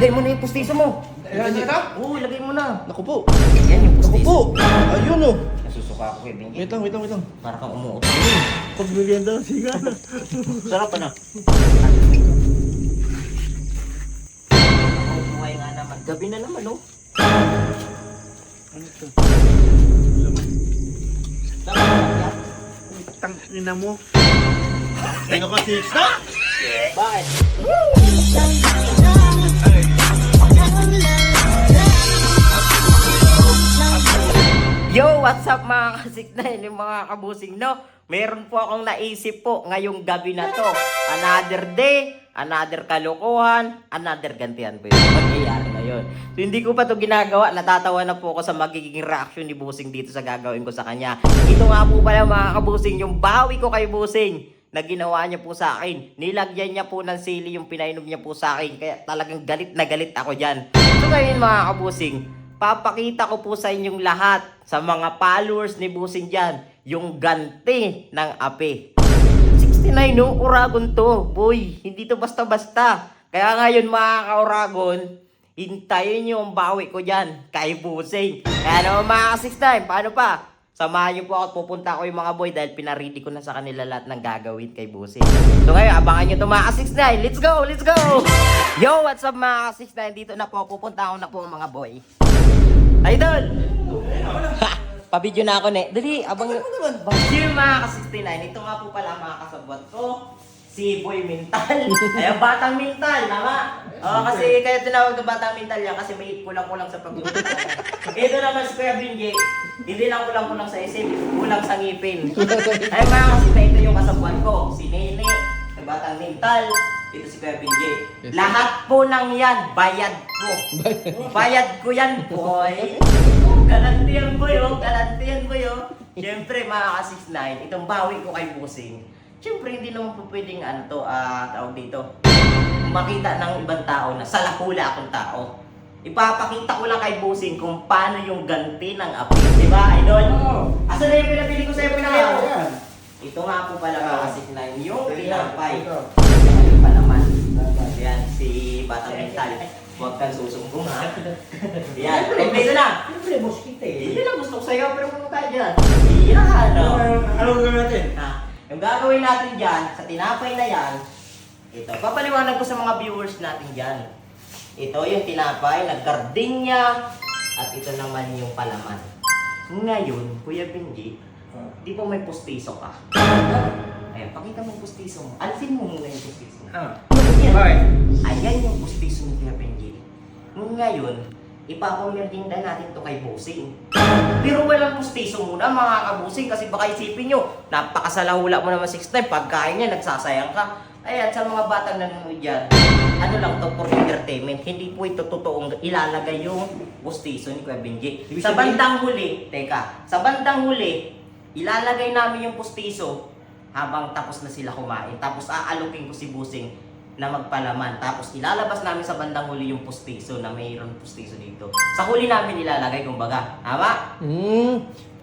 Ilagay mo na yung pustiso mo. Ilagay na? Oo, ilagay mo na. Naku po. Yan yung Naku pustiso. po. Ayun oh. Nasusuka ako kay Benji. Wait lang. Para kang umuot. Pagbigyan daw, siga na. Sarap na. Buhay nga naman. Gabi na naman, oh. Ano ito? Dapat Tangina mo. Tengo ko 6 na! bakit? Yo, what's up mga kasiknain, yung mga kabusing, no? Meron po akong naisip po ngayong gabi na to. Another day, another kalokohan, another gantihan po yung mangyayari ngayon. So hindi ko pa to ginagawa, natatawa na po ako sa magiging reaction ni Busing dito sa gagawin ko sa kanya. Ito nga po pala mga kabusing, yung bawi ko kay Busing na ginawa niya po sa akin. Nilagyan niya po ng sili yung pinainom niya po sa akin. Kaya talagang galit na galit ako dyan. So ngayon mga kabusing, papakita ko po sa inyong lahat, sa mga followers ni Busing dyan, yung ganti ng ape. 69 no, Uragon to. Boy, hindi to basta-basta. Kaya ngayon mga ka-Uragon, hintayin nyo ang bawi ko dyan kay Busing. Kaya naman mga ka-69, paano pa? Samahan nyo po ako at pupunta ko yung mga boy dahil pinaredy ko na sa kanila lahat ng gagawin kay Busing. So ngayon, abangan nyo ito mga ka-69. Let's go! Let's go! Yo, what's up mga ka-69? Dito na po, pupunta ako na po mga boy. Idol! Pabidyo na ako, ne. Dali, abang... Dear mga ka-69, ito nga po pala mga kasabot ko. Si Boy Mental. Ayan, Batang Mental, tama? Oo, kasi kaya tinawag na Batang Mental yan kasi may kulang-kulang sa pag-uusap. Ito naman si Kuya Benji, hindi lang kulang-kulang sa isip, kulang sa ngipin. Ay mga ka-69, ito yung kasabot ko. Si Nene, si Batang Mental, ito si Kuya Benji. Lahat po ng yan, bayad ko. Bayad ko yan, boy. Garantiyan ko yun, garantiyan ko yun. Siyempre mga ka-69, itong bawi ko kay Busing. Siyempre hindi naman po pwedeng tawag dito. Makita ng ibang tao na salakula akong tao. Ipapakita ko lang kay Busing kung paano yung ganti ng api. Di ba, idol? Asa na yung pinabili ko sa'yo pinakaw? Ito nga po pala mga ka-69, yung tinapay. Yung palaman. Yan, si Batang Mental. Huwag kang susumbong ha. Yan, kompleto na. Siyempre, boss kita eh. Hindi lang gusto ko sa'yo, pero kung tayo dyan. Yan, Ano gagawin natin? Yung gagawin natin dyan, sa tinapay na yan, ito, papaliwanag ko sa mga viewers natin dyan. Ito yung tinapay, nag-gardenia, at ito naman yung palaman. Ngayon, Kuya Benji, di ba may pustiso ka? Ayan, pakita mo yung pustiso mo. Alfin mo muna yung pustiso mo. Bakit? Ayan yung pustiso ni Kuya Benji. Ngayon, ipapamerdinda natin to kay Busing. Pero walang pustiso muna mga kabusing kasi baka isipin nyo, napakasalahula mo naman 6'9", pagkain niya, nagsasayang ka. Ayan, sa mga batang nanonood dyan, ano lang to for entertainment, hindi po ito totoong ilalagay yung pustiso ni Kuya Benji. Sa bandang huli, sa bandang huli, ilalagay namin yung pustiso habang tapos na sila kumain. Tapos aalukin ko si Busing na magpalaman. Tapos ilalabas namin sa bandang huli yung pustiso na mayroon pustiso dito. Sa huli namin ilalagay kumbaga. Tama?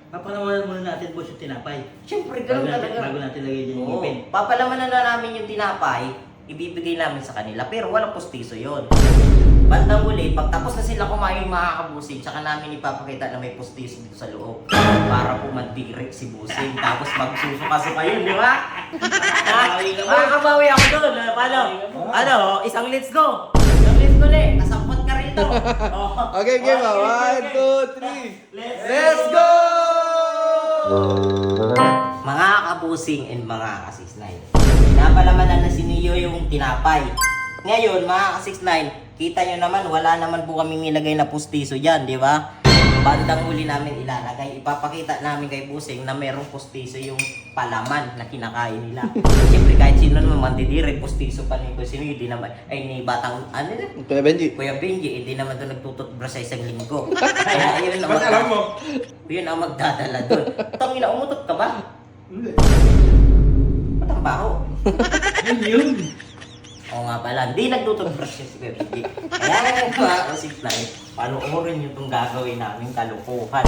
Papanawanan muna natin boss yung tinapay. Siyempre, ganun talaga. Bago natin lagay dyan yung Oo. ngipin. Papalamanan na namin yung tinapay, ibibigay namin sa kanila. Pero walang pustiso yon. Bandang huli, pag tapos na sila kumain mga kabusing, tsaka namin ipapakita na may pustiso dito sa loob. Para po mag-direct si Busing. Tapos magsusuka-suka yun, di ba? Makakabawi ako doon. Paano? Ano? Isang let's go. Isang let's go na Nasampot ka rito. Okay, game ba? 1, 2, 3. Let's go! Mga kabusing and mga kasisnay. Pinapalamanan na si Neo yung tinapay. Ngayon, mga kasisnay, kita nyo naman, wala naman po kami nilagay na pustiso dyan, di ba? Bandang huli namin ilalagay. Ipapakita namin kay Busing na merong pustiso yung palaman na kinakain nila. Siyempre, kahit sino naman mandidire, pustiso pa ni Kuya hindi naman, ay ni Batang, ano na? Kuya Benji. Kuya Benji, hindi naman doon nagtututbrush sa isang linggo. Kaya yun ang, yun ang magdadala doon. Tangina, umutot ka ba? Hindi. Ba't ang baho? Yun. Oo nga pala, hindi nagtututbrush si Kuya Benji. Kaya mga ka-69, panoorin nyo itong gagawin namin kalukuhan.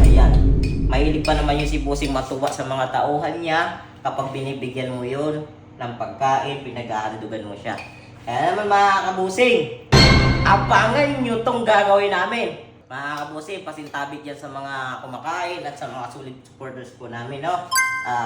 Ayan. Mahilig pa naman yung si Busing matuwa sa mga tauhan niya kapag binibigyan mo yun ng pagkain, pinag-aadugan mo siya. Kaya naman mga kabusing, Abangan nyo tong gagawin namin. Mga kabusi, pasintabit yan sa mga kumakain at sa mga sulit supporters po namin, no?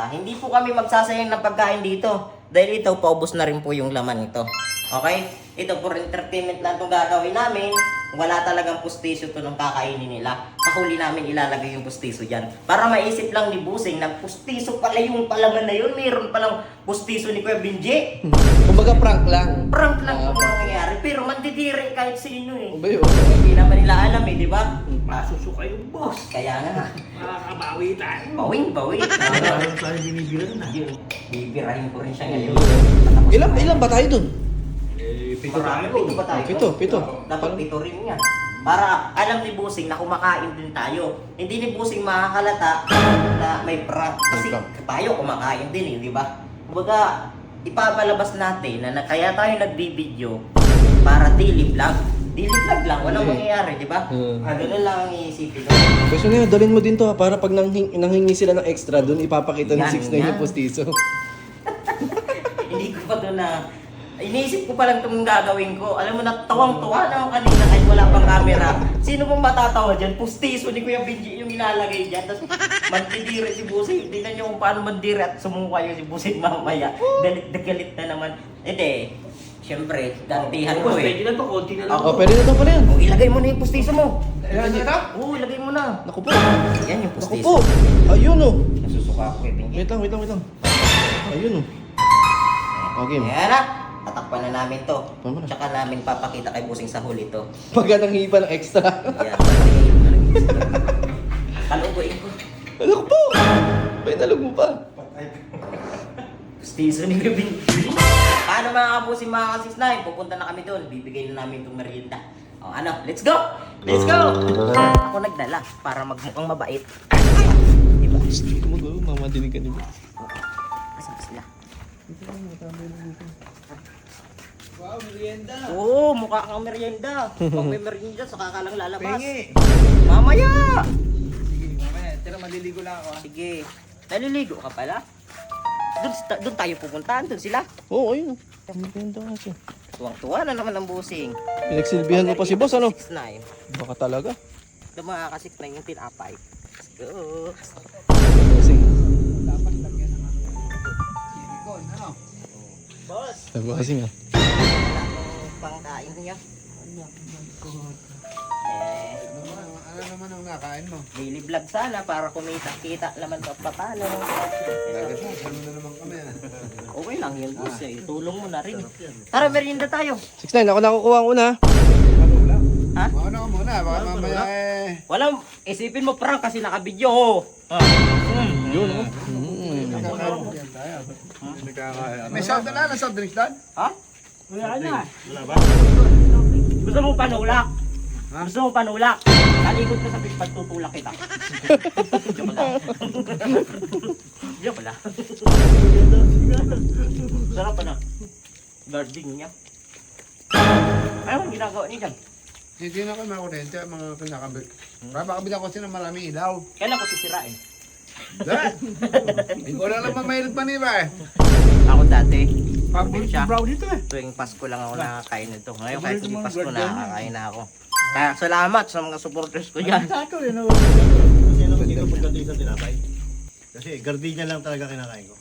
Hindi po kami magsasayang ng pagkain dito. Dahil ito, paubos na rin po yung laman ito. Okay? Ito, for entertainment lang itong gagawin namin. Wala talagang pustiso ito nung kakainin nila. Sa huli namin ilalagay yung pustiso dyan. Para maisip lang ni Busing na pustiso pala yung palaman na yun. Meron palang pustiso ni Kuya Benji. Kumbaga prank lang. Prank lang itong nangyayari. Pero mandidiri kahit sino eh. Ba yun? Hindi naman nila alam eh, di ba? Masusuka yung boss. Kaya nga. Makakabawi tayo. Bawing. Parang tayo binibira na. Yun. Bibirahin ko rin siya ngayon. Ilan ba tayo dun? Pito tayo. Pito ba tayo? Pito. Dapat pito rin yan. Para alam ni Busing na kumakain din tayo. Hindi ni Busing makakalata na may prank. Kasi tayo kumakain din eh, di ba? Kumbaga, ipapalabas natin na kaya tayo nagbibideo para daily vlog. Daily vlog lang, walang mangyayari, di ba? Ganun lang ang iisipin. Kasi na, dalhin mo din to ha, para pag nanghingi sila ng extra dun, ipapakita ng Yan, 6 na yan. yung postiso. Hindi ko pa ito na... Iniisip ko pa lang itong gagawin ko. Alam mo na, tawang-tuwa na ako kanina kahit wala pang camera. Sino pong matatawa dyan? Pustiso ni Kuya Benji yung ilalagay dyan. Tapos mandidiri si Busing. Tingnan nyo kung paano mandiri at sumuka yung si Busing mamaya. Galit na galit na naman. Hindi. Siyempre, gantihan ko Boss, eh. pwede na to. Konti na lang. Oh, pwede na to pala yan. O, ilagay mo na yung pustiso mo. Oo, ilagay mo na. Naku po. Yan yung Naku pustiso. po. Ayun oh. Nasusuka ako Kuya Benji. Wait lang. Ayun oh. Okay. Yan na. Tatakpan na namin to. Tama na. Tsaka namin papakita kay Busing sa huli to. Pagka nanghingi pa ng extra. Yan, palagay mo. Kaluguin ko. Naku po. May nalog mo pa. Pustiso ni Gabin. Paano mga kapusin mga kasisnay? Pupunta na kami doon. Bibigay na namin itong merienda. O ano, let's go! Let's go! Ako nagdala para magmukhang mabait. Diba? Hindi mo gawin, mamadinig ka nila. Asan ba sila? Wow, merienda. Oo, mukha kang merienda. Pag may merienda, saka ka lang lalabas. Pengi. Mamaya! Sige, mamaya. Tira, maliligo lang ako. Sige. Naliligo ka pala? Doon tayo pupuntahan. Doon sila. Oo, ayun oh. Ang ganda kasi. Tuwang-tuwa na naman ang busing. Pinagsilbihan mo pa si boss, ano? 6'9". Baka talaga. Ito mga kasik na yung tinapay. Let's go! Bossing. Dapat lagyan ng silicone, ano? Boss! Bossing ah. Pangkain niya. Ano naman ang nakain mo? Daily vlog sana para kumita-kita naman pa paano. Nagasasan mo na naman kami. Okay lang yun boss eh. Tulong mo na rin. Tara, merienda tayo. 6'9", ako nakukuha ang una. Ha? Mauna ka muna, baka mamaya eh. Walang, isipin mo prank kasi naka-video oh. Yun oh. Nakakain tayo. May soda na, may soft drinks doon? Ha? Wala na. Wala ba? Gusto mo panulak? Ha? Gusto mo panulak? Talikod ka sa pag tutulak kita. Joke lang. Joke lang. Sarap na. Guarding niya. Ano ang ginagawa niya dyan? Hindi na kayo makurente, mga kinakabit. Papakabit ako sila maraming ilaw. Kailan ko sisirain? Dahil! Ikaw na lang mamayroon panira eh. Ako dati, Pabit siya. brown dito eh. tuwing Pasko lang ako nakakain nito. Ngayon kahit hindi Pasko nakakain na ako. Kaya salamat sa mga supporters ko dyan. Tato yun o. Kasi alam mo dito pagdating sa tinapay. Kasi gardenia lang talaga kinakain ko.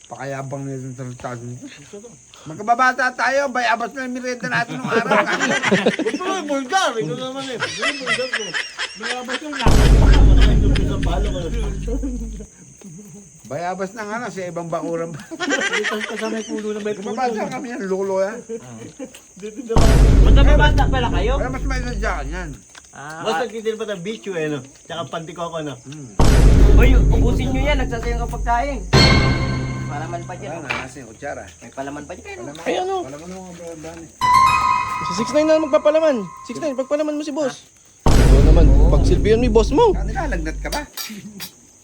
Pakayabang nito sa resultado nito. Magkababata tayo, bayabas na yung merienda natin nung araw. Ito yung bulgar! Ikaw naman eh. Ito yung bulgar ko. Mayabas yung nakapaka. Ano yung sa palo ko. Bayabas na nga na sa ibang bakuran. Dito sa may puno na may puno. Kumabasa kami yan, lulo yan. Dito naman. Magkababata pala kayo? Kaya mas may nadyan yan. Mas nagtitin pa ng bicho eh no. Tsaka pantikoko no. Uy, ubusin nyo yan, nagsasayang kapag kain. Palaman pa dyan. Wala na, nasa yung kutsara. May palaman pa dyan. Ay ano? Wala mo naman mga brand. Si 6'9" na magpapalaman. 6'9", pagpalaman mo si boss. Ikaw naman, pagsilbihan mo yung boss mo. Nilalagnat ka ba?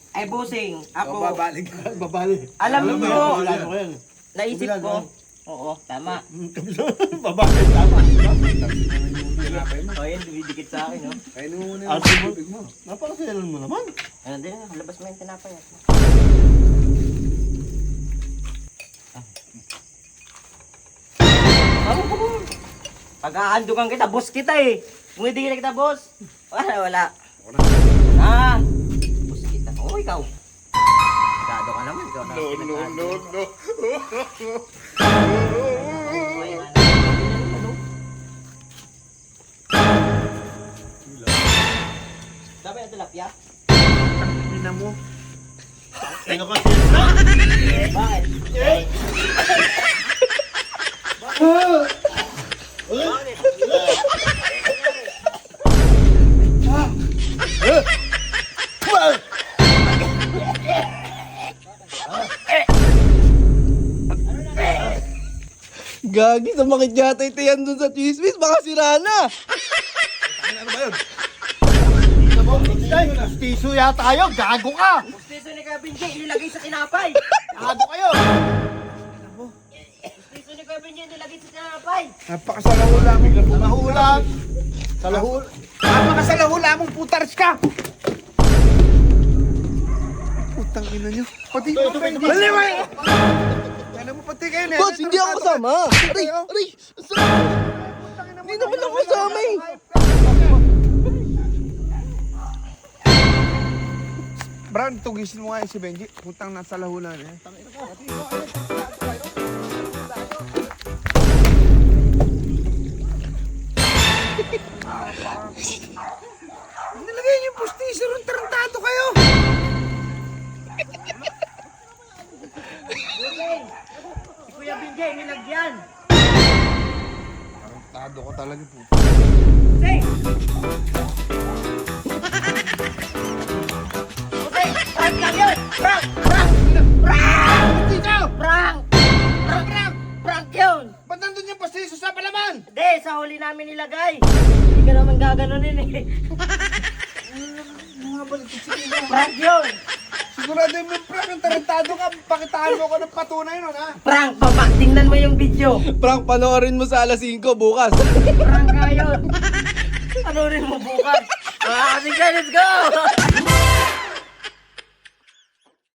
Ay, busing. O Ako, babalik ka. Babali. alam mo, Wala ko yan. naisip ko. Oo, tama. Babali tama. Tinapay mo. O, yan, dumidikit sa akin, no? Kainin mo muna yung Arte mo. tubig mo. Napakasayalan mo naman. Ano din, labas mo yung tinapay. Pagkakandugan kita, boss kita eh. Kung hindi kita, boss. Wala. Boss kita. Oo, ikaw. Gado ka naman. Ikaw na. No. Sabi na tilapia? Ina mo. Ano ka siya? Bakit? Gagi, sumakit yata ito yan dun sa chismis. Baka sira na. Piso yata tayo, gago ka! Pustiso ni Kevin J, ilagay sa tinapay. Gago kayo! Pustiso ni Kevin J, ilagay sa tinapay. Napakasalahula mo. Salahulan! Salahul! Napakasalahula mong putars ka! Putang ina nyo. Pati mo kayo. Baliway! Ano mo pati kayo na? Boss, hindi ako kasama. Aray! Hindi naman ako kasama eh. Brown, tugisin mo nga si Benji. Putang nasa lahulan eh. Nilagay niyo yung pustiso ron, tarantado kayo! Si Kuya Binjay, nilagyan. Tarantado ko talaga po. Hey! Okay, prank lang yun! Prank! Prank yun! Ba't nandun yung pustiso sa palaman? Hindi, sa huli namin nilagay. Hindi ka naman gaganunin eh. Mga balikin sige na. Prank yun! Sigurado yung prank, ang tarantado ka. Pakitaan mo ko ng patunay nun ha. Prank, baba! Tingnan mo yung video. Prank, panoorin mo sa alas 5 bukas. Prank ka yun. Ano rin mo bukas? Kasi let's go!